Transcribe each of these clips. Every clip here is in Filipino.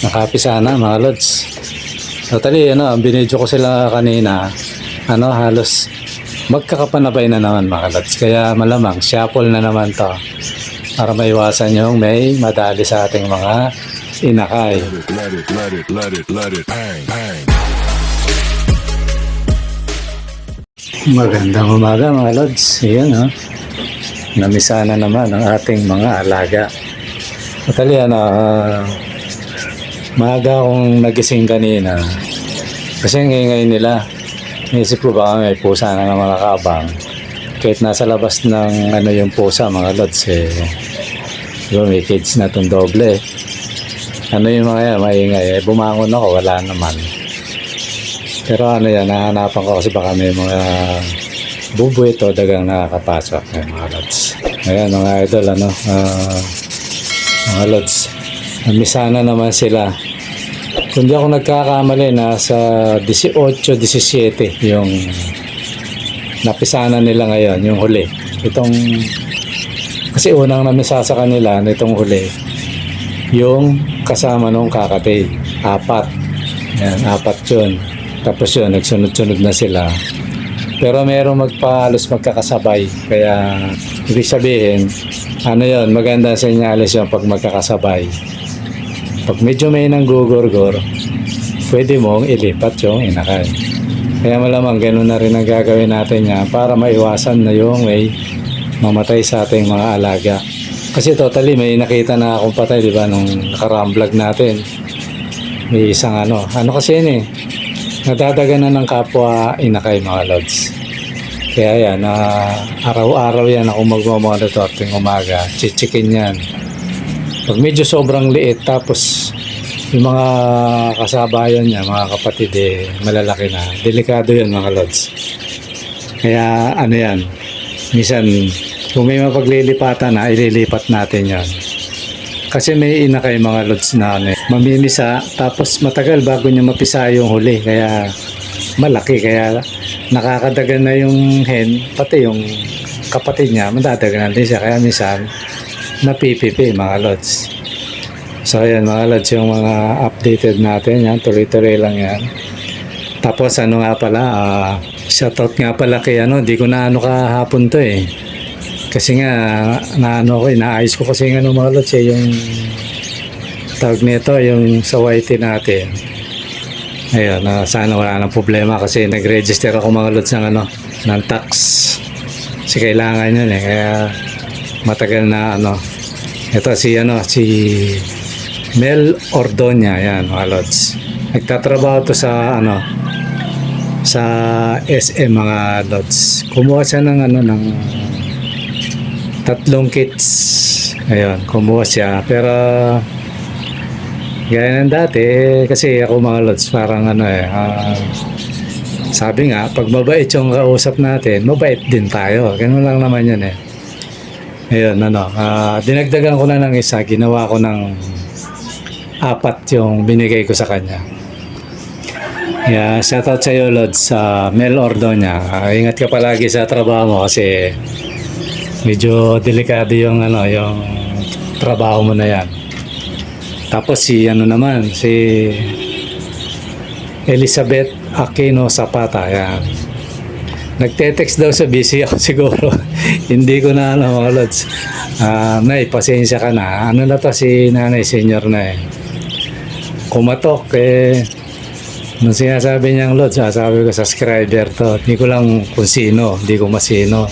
Nakapisa na mga lods. Totally, ang binidyo ko sila kanina, halos magkakapanabay na naman mga lods. Kaya malamang, shuffle na naman to. Para maiwasan yung may madali sa ating mga inakay. Magandang umaga mga lods. Ayan namisa na naman ang ating mga alaga. Totally, maaga akong nagising kanina kasi ngayon nila naisip ko baka may pusa na mga kabang kahit nasa labas ng yung pusa mga lods may kids na itong doble yung mga yan maingay bumangon ako wala naman pero nahanapan ko kasi baka may mga bubuit o dagang nakakapasok mga lods. Ayan mga idol mga lods, namisa na naman sila. Kung di ako nagkakamali, nasa 18-17 yung napisanan nila ngayon, yung huli. Kasi unang namisa sa kanila, nitong huli, yung kasama nung kakatay. 4. Yan, 4 yun. Tapos yun, nagsunod-sunod na sila. Pero merong halos magkakasabay. Kaya, ibig sabihin, maganda senyales yun pag magkakasabay. Pag medyo may nanggugurgur, pwede mong ilipat yung inakay. Kaya malamang ganun na rin ang gagawin natin niya para maiwasan na yung may mamatay sa ating mga alaga. Kasi totally may nakita na akong patay, di ba, nung nakaraang vlog natin. May isang kasi yun nadadaganan ng kapwa inakay mga lods. Kaya yan, araw-araw yan ako magmamonitor tuwing umaga. Chichikin yan. Pag medyo sobrang liit, tapos yung mga kasabayan niya, mga kapatid, malalaki na. Delikado yan mga lods. Kaya yan, minsan, kung may mapaglilipatan na, ililipat natin yan. Kasi may inakay mga lods na mamimisa, tapos matagal bago niya mapisa yung huli. Kaya malaki, kaya nakakadagan na yung hen, pati yung kapatid niya, madadaganan din siya. Kaya minsan, napipipi mga lods. So ayan mga lods, yung mga updated natin yan, tuloy-tuloy lang yan. Tapos nga pala, shoutout nga pala kay di ko na kahapon to kasi nga naayos ko kasi mga lods yung tawag nito, yung sa YT natin. Ayun, sana wala nang problema kasi nag-register ako mga lods ng tax. Kasi kailangan yun kaya matagal na ito si Mel Ordoña, yan mga lods. Nagtatrabaho to sa sa SM mga lods. Kumuha siya ng ng 3 kits. Ayun, kumuha siya pero gaya ng dati kasi ako mga lods parang sabi nga pag mabait yung kausap natin, mabait din tayo. Ganun lang naman yun Ayun, dinagdagan ko na ng isa, ginawa ko ng 4 yung binigay ko sa kanya. Yeah, shoutout sa iyo, Lods, Mel Ordoña. Ingat ka palagi sa trabaho mo kasi medyo delikado yung yung trabaho mo na yan. Tapos si Elizabeth Aquino Zapata, yan. Nagte-text daw sa busy ako siguro. Hindi ko na mga lods. Nay, pasensya ka na. Na to si nanay, senior na Kumatok nung sinasabi niyang lods, sabi ko subscriber to. Hindi ko lang kung sino, hindi ko masino.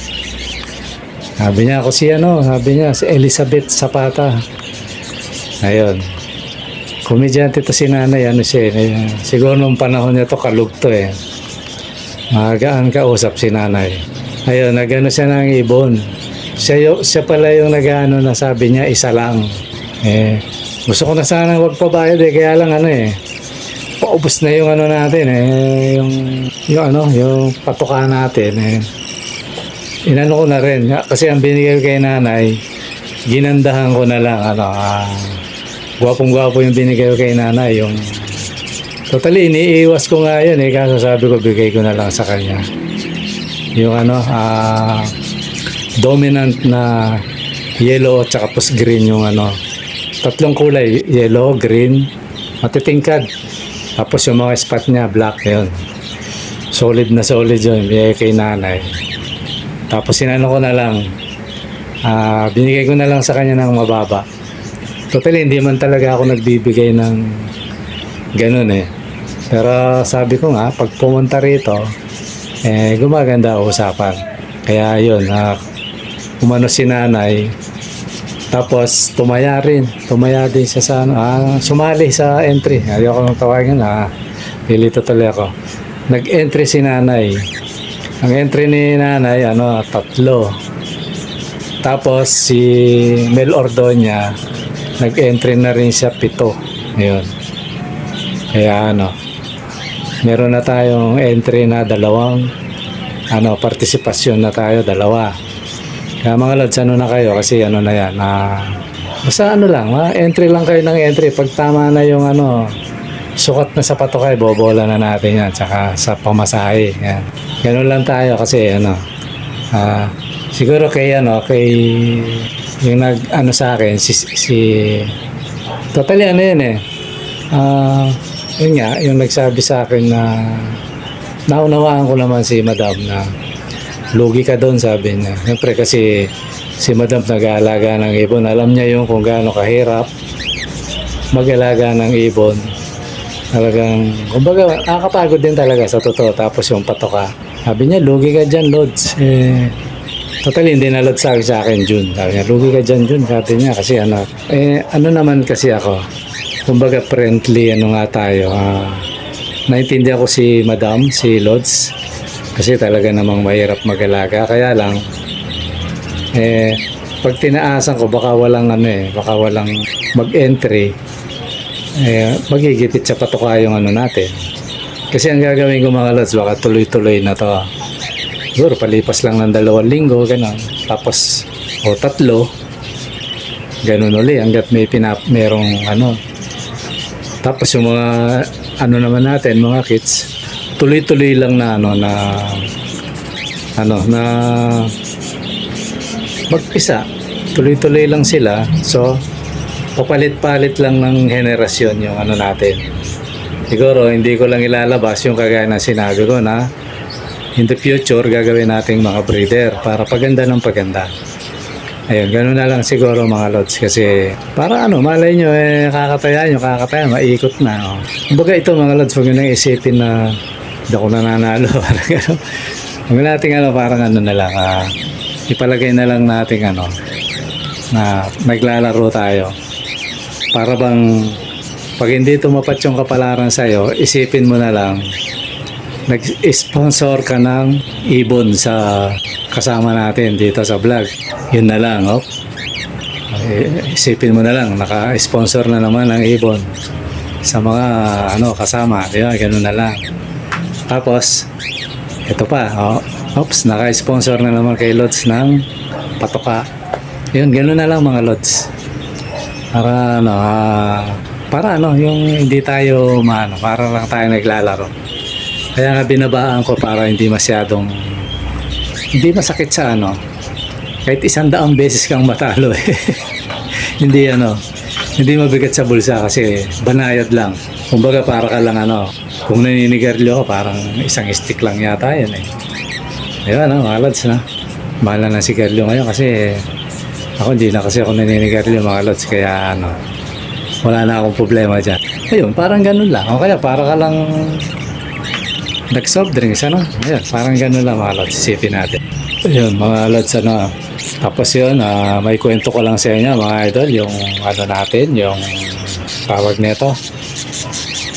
Sabi niya ako sabi niya si Elizabeth Zapata. Ayun. Komedyante to si nanay, siguro nung panahon niya to kalug to Magaan kausap si nanay. Ayun, siya ng ibon. Siya pala yung na sabi niya isa lang. Gusto ko na sana wag pabayad kaya lang paubos na yung natin yung patuka natin inano ko na rin kasi ang binigay kay nanay ginandahan ko na lang gwapong-gwapo yung binigay ko kay nanay yung totally, iniiwas ko nga yun kaso sabi ko, bigay ko na lang sa kanya. Yung dominant na yellow at saka green yung 3 kulay, yellow, green, Matitingkad. Tapos yung mga spot niya, black yun. Solid na solid yun, binigay kay nanay. Tapos sinano ko na lang, binigay ko na lang sa kanya ng mababa. Totally, hindi man talaga ako nagbibigay ng ganun eh. Pero sabi ko nga, pag pumunta rito, gumaganda usapan. Kaya yun, umano si nanay. Tapos tumaya din siya sa sumali sa entry. Ayoko nang tawagin, lilito tuloy ako. Nag-entry si nanay. Ang entry ni nanay, 3. Tapos si Mel Ordoña, nag-entry na rin siya 7. Ayun. Kaya meron na tayong entry na 2. Partisipasyon na tayo 2. Kaya mga lods, na kayo kasi na yan. Basta lang, entry lang kayo ng entry. Pag tama na yung sukat na sa patokay, bobola na natin yan. Tsaka sa pamasahe. Yan. Ganun lang tayo kasi siguro kay yung sa akin, totally yun eh. Yun nga, yung nagsabi sa akin na naunawaan ko naman si madam na lugi ka doon, sabi niya. Siyempre kasi si madam nag-aalaga ng ibon. Alam niya yung kung gaano kahirap mag-alaga ng ibon. Talagang, kumbaga, nakakapagod din talaga sa totoo. Tapos yung patoka. Sabi niya, lugi ka dyan, Lods. Totally, hindi na Lods sa akin, June. Sabi niya, lugi ka dyan, June. Sabi niya, kasi naman kasi ako. Kumbaga, friendly, nga tayo. Naintindihan ko si madam, si Lods. Kasi talaga namang mahirap mag-alaga. Kaya lang, pag tinaasan ko, baka walang mag-entry, magigipit sa patoka yung natin. Kasi ang gagawin ko mga lods, baka tuloy-tuloy na to. Siguro, palipas lang ng 2 linggo, gano'n. Tapos, 3, gano'n uli, hanggat merong Tapos yung mga, naman natin, mga kids, tuloy-tuloy lang na mag-isa. Tuloy-tuloy lang sila. So, papalit-palit lang ng henerasyon yung natin. Siguro, hindi ko lang ilalabas yung kagaya na sinabi ko na in the future, gagawin nating mga breeder para paganda ng paganda. Ayun, gano'n na lang siguro mga lods. Kasi, para malay nyo, kakataya, maikot na. Kumbaga ito mga lods, huwag nyo nang isipin na hindi ako nananalo. Parang gano'n. Huwag natin parang na lang. Ipalagay na lang natin na naglalaro tayo. Para bang pag hindi tumapat yung kapalaran sa'yo, isipin mo na lang nag-sponsor ka ng ibon sa kasama natin dito sa vlog. Yun na lang, isipin mo na lang, naka-sponsor na naman ng ibon sa mga kasama. Diba? Ganun na lang. Tapos, ito pa, naka-sponsor na naman kay Lods ng patoka. Yun, ganun na lang mga Lods. Para yung hindi tayo para lang tayo naglalaro. Kaya nga binabaan ko para hindi masakit sa kahit 100 beses kang matalo hindi mabigat sa bulsa kasi banayad lang. Kumbaga para ka lang kung naninigarilyo ka, parang isang stick lang yata yan ayun mga lods mahal na sigarilyo ngayon kasi ako hindi na kasi ako naninigarilyo mga lods, kaya wala na akong problema dyan. Ayun, parang ganun lang. O kaya para ka lang nag-soft drinks, ayun, parang ganun lang mga lods, isipin natin. Ayun mga lods, tapos yun, may kwento ko lang sa inyo mga idol, yung natin, yung tawag nito,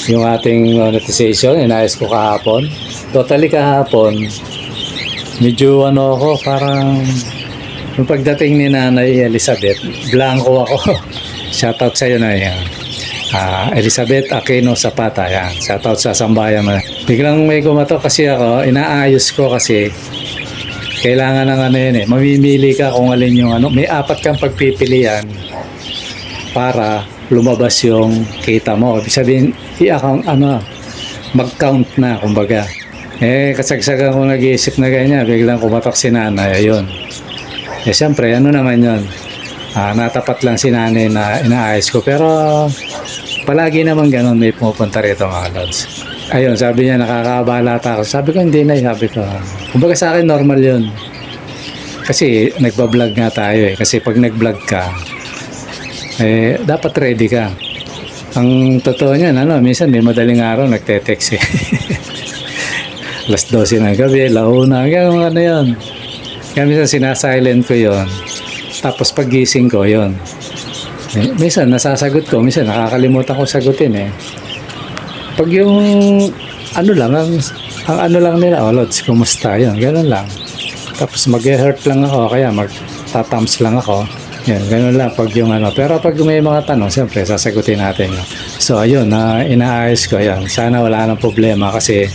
yung ating monetization, inayos ko kahapon. Totally kahapon, medyo ako, parang yung pagdating ni Nanay Elizabeth, blanco ako. Shoutout sa iyo na yan. Elizabeth Aquino Zapata, yan. Shoutout sa sambayan mo. Biglang may kumatok kasi ako, inaayos ko kasi kailangan ng yun mamimili ka kung alin yung may 4 kang pagpipilian para lumabas yung kita mo. Ibig sabihin, i-account, mag-count na, kumbaga. Kasagsagan ko nag-iisip na ganyan, biglang kumatok si Nanay, ayun. Siyempre, naman yun. Natapat lang si Nanay na inaayos ko, pero Palagi naman ganun, may pumupunta rito mga lods. Ayun, sabi niya, nakakabalata ako. Sabi ko, hindi na, sabi ko. Kumbaga sa akin, normal yun. Kasi nagbablog nga tayo eh. Kasi pag nagblog ka, dapat ready ka. Ang totoo niyan, minsan may madaling araw, nagte-text eh. Alas 12 ng gabi, launa, gano'n yun. Kaya minsan sinasilent ko yon. Tapos paggising ko yon. Minsan nasasagot ko, minsan nakakalimutan ko sagutin eh. Pag yung ano lang, ang ano lang nila, Lods, kumusta yun, gano'n lang. Tapos mag-hurt lang ako, kaya mag-tatams lang ako. Yan, gano'n lang pag yung ano. Pero pag may mga tanong, siyempre sasagutin natin yun. So ayun, inaayos ko yan. Sana wala nang problema kasi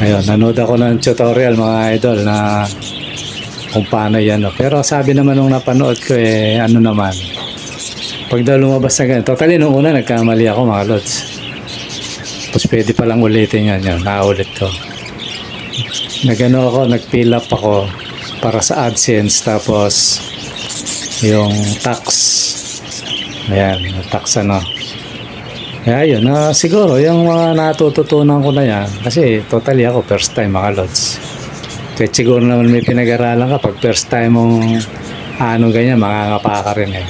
ayun, nanood ako ng tutorial mga idol na kung paano yan. Pero sabi naman nung napanood ko ano naman, pag daw lumabas na ganyan, totally nung una nagkamali ako mga lods. Tapos pwede palang ulitin yan, naulit ko. Nagano ako, nag-fill up ako para sa AdSense, tapos yung tax. Ayan, yung tax ano. Kaya yun, siguro yung mga natututunan ko na yan, kasi totally ako first time mga lods. Kahit siguro naman may pinag-aralan ka, pag first time mong ganyan, makangapa ka rin eh.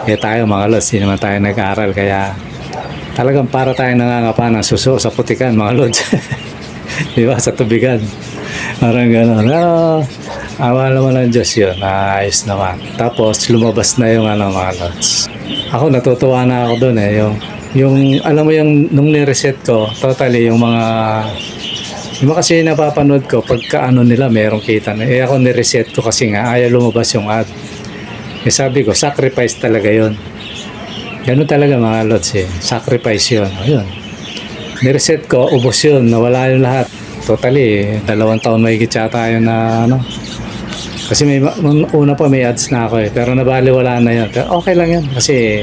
Kaya tayo mga lods, hindi naman tayo nag-aaral, kaya talagang para tayo nangangapa ng suso sa putikan mga lods. Diba, sa tubigan. Parang gano'n. Pero awa naman ng Diyos yun, ayos naman. Tapos lumabas na yung mga lods. Ako natutuwa na ako doon eh, yung alam mo yung nung ni-reset ko, totally yung kasi napapanood ko pagka nila merong kita na. Ako ni-reset ko kasi nga ayaw lumabas yung ad. Sabi ko, sacrifice talaga yun. Ganun talaga mga lods eh. Sacrifice yun. Ayun. Ni-reset ko, ubos yun. Nawala yung lahat. Totally, 2 taon may yata yun na Kasi una pa may ads na ako eh. Pero nabaliwala na yun. Pero okay lang yun. Kasi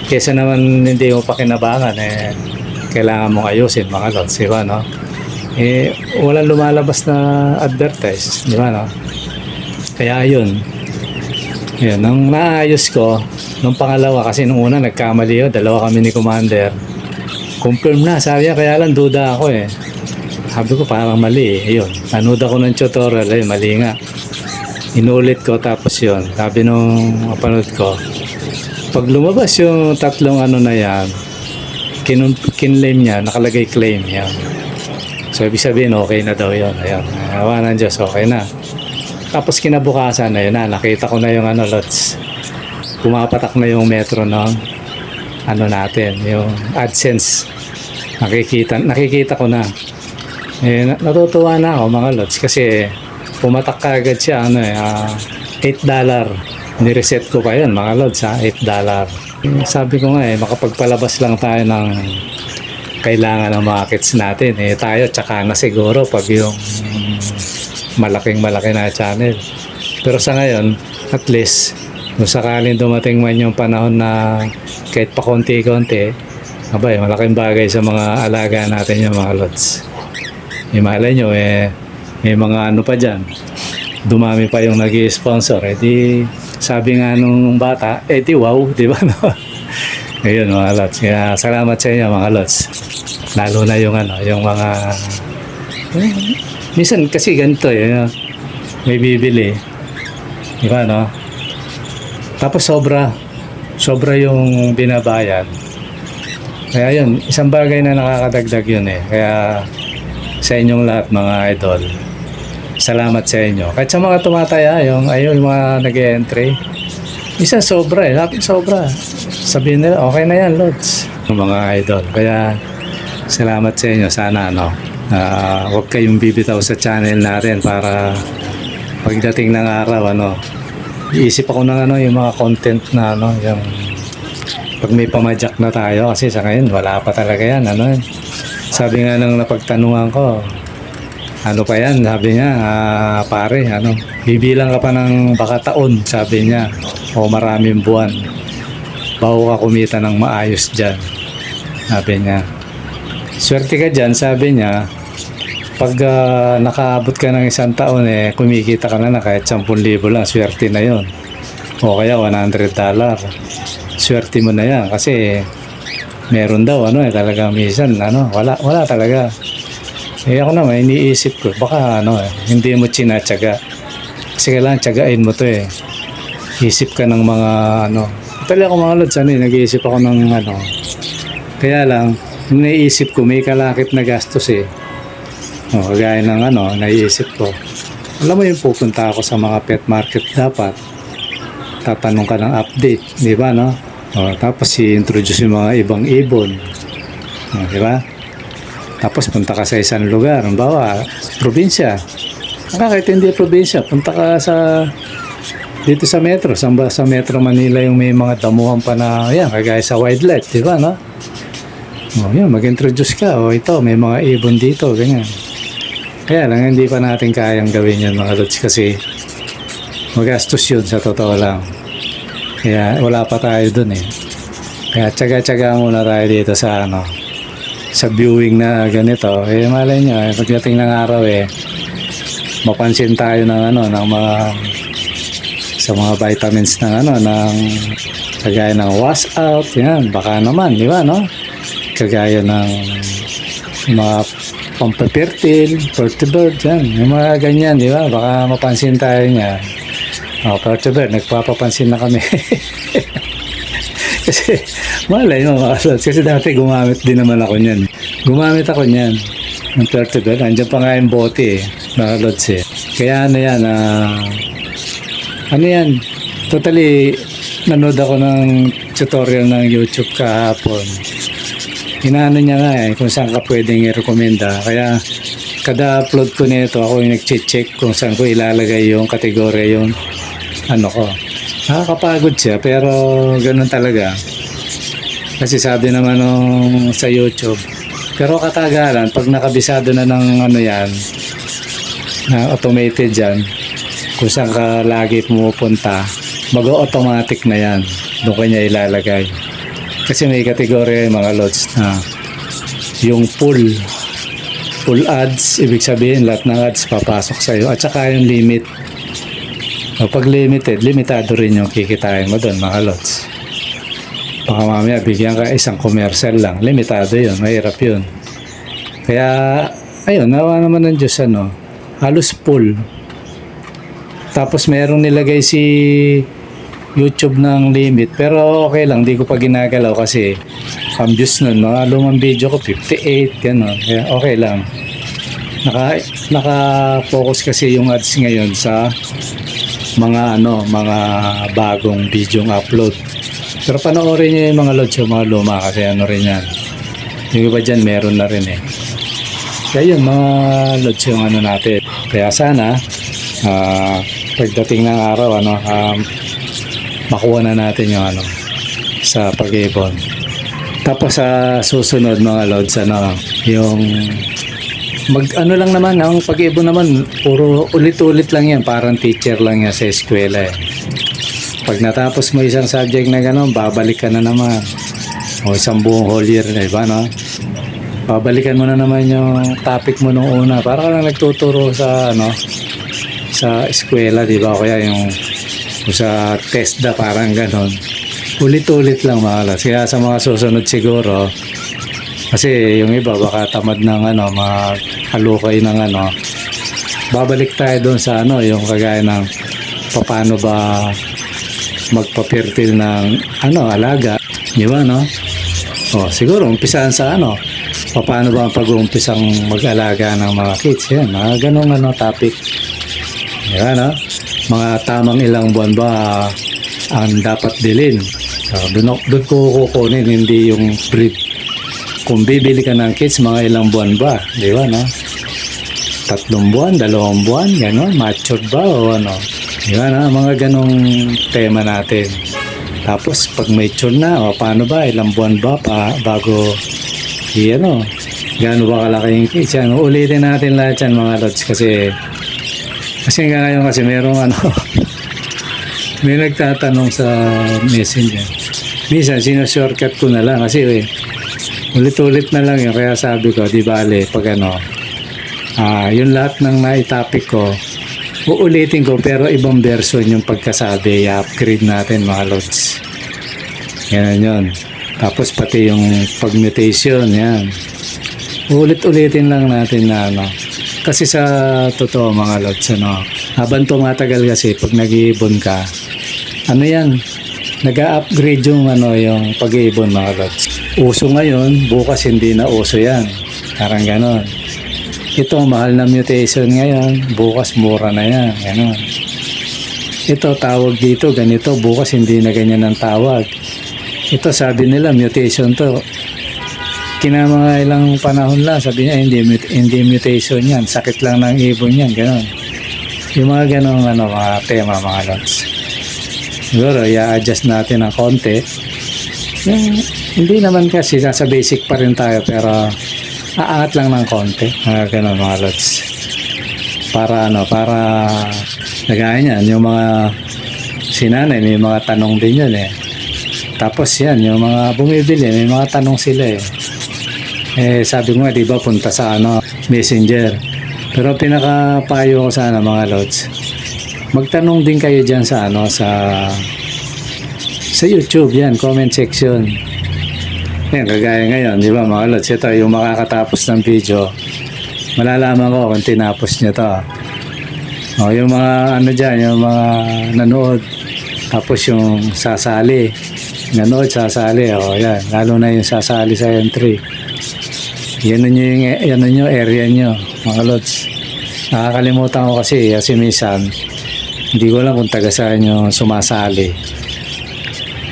kesa naman hindi mo pa kinabangan kailangan mong ayusin mga lods, di ba, no? Walang lumalabas na advertise, di ba, no? Kaya yun, nung naayos ko nung pangalawa, kasi nung una nagkamali yun, 2 kami ni Commander, confirm na, sabi niya, kaya lang duda ako eh. Sabi ko parang mali eh. Yun, nanood ako ng tutorial mali nga, inulit ko, tapos yun, sabi nung mapanood ko, pag lumabas yung 3 na yan, kinlaim niya, nakalagay claim yan. So ibig sabihin okay na daw yun. Ayun, awa ng Diyos, okay na. Tapos kinabukasan na yun nakita ko na yung lods. Pumapatak na yung metro ng natin, yung AdSense. Nakikita ko na. Natutuwa na ako mga lods kasi pumatak ka agad siya $8. Nireset ko pa yun mga lods $8. Sabi ko nga makapagpalabas lang tayo ng kailangan ng markets natin tayo tsaka na siguro pag yung malaki na channel. Pero sa ngayon at least kung sakaling dumating man yung panahon na kahit pa konti-konti malaking bagay sa mga alaga natin yung mga lods. Malay nyo may mga pa dyan, dumami pa yung nag-i-sponsor di sabi nga nung bata di wow, di ba, no? Ayun mga lods, kaya salamat sa inyo mga lods, lalo na yung yung mga minsan kasi ganito may bibili, di ba, no? Tapos sobra yung binabayad, kaya yun, isang bagay na nakakadagdag yun kaya sa inyong lahat mga idol, salamat sa inyo. Kahit sa mga tumataya, yung mga nag-e-entry, isa sobra sobra. Sabihin nila, okay na yan, Lods. Yung mga idol. Kaya, salamat sa inyo. Sana, huwag kayong bibitaw sa channel natin para pagdating ng araw, iisip ako ng yung mga content na, yung pag may pamadyak na tayo, kasi sa ngayon, wala pa talaga yan, Sabi nga nang napagtanungan ko, pa yan, sabi niya, pare, bibilang ka pa ng baka taon, sabi niya, o maraming buwan, bago ka kumita ng maayos dyan, sabi niya. Swerte ka dyan, sabi niya, pag nakaabot ka ng 1 taon, kumikita ka na kahit 10,000 lang, swerte na yon. O kaya $100, swerte mo na yan, kasi meron daw, talaga minsan, wala talaga. Ako naman, iniisip ko, baka, hindi mo tsinatsaga. Kasi kailangan tsagain mo to eh. Isip ka ng mga, Tali ako mga lods, nag-iisip ako ng, Kaya lang, yung naiisip ko, may kalakip na gastos eh. Kagaya ng, naiisip ko. Alam mo yung pupunta ako sa mga pet market dapat. Tatanong ka ng update, di ba, no? Tapos i-introduce yung mga ibang ibon. Di ba? Tapos punta ka sa isang lugar, halimbawa, probinsya. Kahit hindi probinsya, punta ka dito sa metro, sa Metro Manila yung may mga damuhan pa na, kagaya sa wildlife, di ba, no? Mag-introduce ka, ito, may mga ibon dito, ganyan. Kaya lang, hindi pa natin kayang gawin yun, mga lods, kasi magastos yun, sa totoo lang. Kaya wala pa tayo dun eh. Kaya tsaga-tsaga muna tayo dito sa sa viewing na ganito. Malay nyo, pagdating ng araw mapansin tayo ng ng mga sa mga vitamins ng kagaya ng wash out, yan, baka naman, di ba, no? Kagaya ng mga pampapertil, vertibird, yan, yung mga ganyan, di ba? Baka mapansin tayo niya. Vertibird, nagpapapansin na kami. Kasi, malay mo, mga lods, kasi dati gumamit din naman ako niyan. Gumamit ako niyan, ng vertibird, andyan pa nga yung bote mga lods eh. Kaya yan, totally, nanood ako ng tutorial ng YouTube kahapon. Inaano niya nga kung saan ka pwedeng i-recommenda. Kaya, kada upload ko nito, ako yung nag-check kung saan ko ilalagay yung kategorya yung ko. Nakakapagod siya, pero ganun talaga. Kasi sabi naman sa YouTube, pero katagalan, pag nakabisado na ng yan, na automated yan, kung saan ka lagi pumupunta, mag-automatic na yan. Doon ka niya ilalagay. Kasi may kategorya mga lods na yung full ads, ibig sabihin lahat ng ads papasok sa'yo. At saka yung limit. Pag limitado rin yung kikitain mo doon mga lods. Baka mamaya bigyan ka isang commercial lang. Limitado yun, mahirap yun. Kaya, ayun, nawa naman ng Diyos halos full. Tapos merong nilagay si YouTube ng limit, pero okay lang, di ko pa ginagalaw kasi views nun, mga lumang video ko 58, gano'n. Kaya okay lang. Naka-focus kasi yung ads ngayon sa mga bagong video upload. Pero panoorin niyo yung mga lods, yung mga luma kasi rin yan. Yung iba dyan meron na rin eh. Kaya yun, mga lods yung natin. Kaya sana pagdating ng araw makuha na natin yung sa pag-ibon. Tapos sa susunod mga lods yung lang naman ang pag-ibon naman puro ulit-ulit lang yan, parang teacher lang yan sa eskwela pag natapos mo isang subject na gano'n, babalik ka na naman isang buong whole year na, diba, no? Babalikan mo na naman yung topic mo nung una, para ka lang nagtuturo sa sa eskwela, di ba? O kaya yung sa TESDA, parang ganon. Ulit-ulit lang mga lods. Kaya sa mga susunod siguro, kasi yung iba baka tamad ng halukay ng babalik tayo doon sa yung kagaya ng paano ba magpa-fertile ng alaga, di ba, no? Siguro umpisahan sa paano ba ang pag-uumpisang mag-alaga ng mga kids, yan, mga ganong topic. Yan, mga tamang ilang buwan ba ang dapat bilhin. Doon ko kukunin, hindi yung breed. Kung bibili ka ng kids, mga ilang buwan ba? Di ba, 3 buwan, 2 buwan, gano'n, matured ba o Di ba, mga ganong tema natin. Tapos, pag mature na, paano ba, ilang buwan ba bago, gaano ba kalaki yung kids? Yan, ulitin natin lahat yan, mga lods, kasi ngayon kasi merong may nagtatanong sa messenger. Minsan shortcut ko na lang kasi ulit-ulit na lang yun. Kaya sabi ko, di bale, pag yung lahat ng naitopic ko, uulitin ko pero ibang version yung pagkasabi, i-upgrade natin mga lods. Yan yun. Tapos pati yung pag-mutation, yan. Ulit-ulitin lang natin na ano. Kasi sa totoo mga lods, ano, habang tumatagal kasi pag nag-iibon ka, ano yan, nag-upgrade yung ano, yung pag-iibon mga lods. Uso ngayon, bukas hindi na uso yan. Parang ganon. Ito, mahal na mutation ngayon, bukas mura na yan. Ganon. Ito, tawag dito, ganito, bukas hindi na ganyan ang tawag. Ito, sabi nila, mutation to. Mga ilang panahon lang, sabi niya, hindi mutation yan. Sakit lang ng ibon yan, gano'n. Yung mga gano'ng mga tema, mga lods. Siguro, i-adjust natin ng konti. Hindi naman kasi, nasa basic pa rin tayo, pero aangat lang ng konti. Gano'n, mga lods. Para nagaya niyan, yung mga sinanay, may mga tanong din yun eh. Tapos yan, yung mga bumibili, may mga tanong sila eh. Sabi ko nga, di ba, punta sa Messenger. Pero pinakapayo ko sana mga lods, magtanong din kayo dyan sa sa YouTube, yan, comment section. Yan, kagaya ngayon, di ba mga lods, ito yung makakatapos ng video, malalaman ko kung tinapos nyo to. Yung mga dyan, yung mga nanood, tapos yung sasali, nanood, sasali, yan, lalo na yung sasali sa entry. Yan yung area nyo, mga lods. Nakakalimutan ko kasi minsan, hindi ko alam kung taga saan yung sumasali.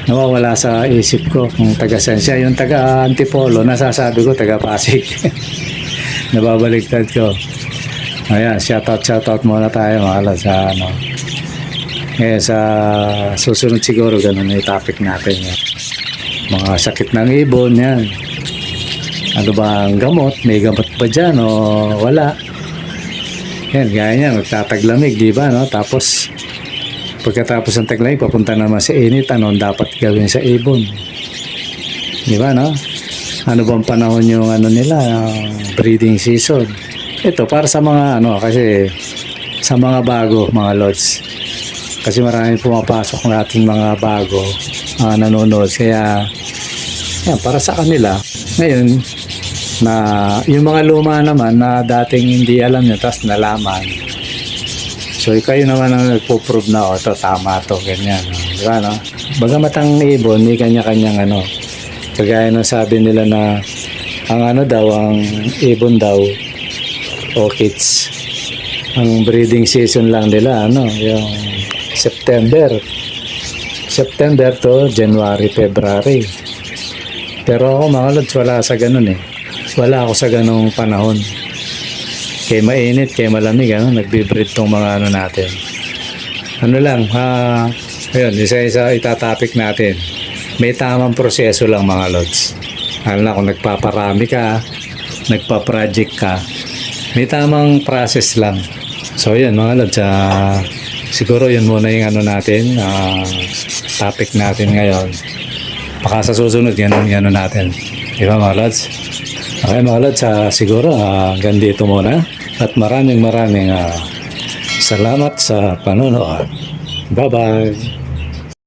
Nawawala sa isip ko kung taga saan siya. Yung taga Antipolo, nasasabi ko taga Pasig. Nababaliktad ko. Ayan, shoutout muna tayo mga lods sa sa susunod siguro ganun yung topic natin. Mga sakit ng ibon, yan. Ano ba ang gamot? May gamot ba dyan o wala? Yan, gaya niya, magtataglamig, di ba? No? Tapos, pagkatapos ng taglamig, papunta naman sa init, ano dapat gawin sa ibon? Di ba, no? Ano bang panahon yung nila, breeding season? Ito, para sa mga, kasi sa mga bago, mga lods. Kasi maraming pumapasok ng ating mga bago, nanonood. Kaya, yan, para sa kanila, ngayon, na yung mga luma naman na dating hindi alam nyo, tapos nalaman. So, kayo naman ang nagpo-prove na, ito, tama to, ganyan. Diba, no? Bagamat ang ibon, may kanya-kanyang kagaya ng sabi nila na, ang ibon daw, orchids, ang breeding season lang nila, yung September to January, February. Pero ako mga lods, wala sa ganun eh. Wala ako sa ganung panahon. Kaya mainit, kaya malamig, nagbe-breed tong mga natin. Ayun, isa-isa itatopic natin. May tamang proseso lang mga lods. Na kung nagpaparami ka, nagpa-project ka, may tamang process lang. So yun mga lods, siguro yun muna yung natin, topic natin ngayon. Baka sa susunod, yan natin. Diba mga lods? Okay mga lods, siguro hanggang dito muna. At maraming salamat sa panonood. Bye-bye!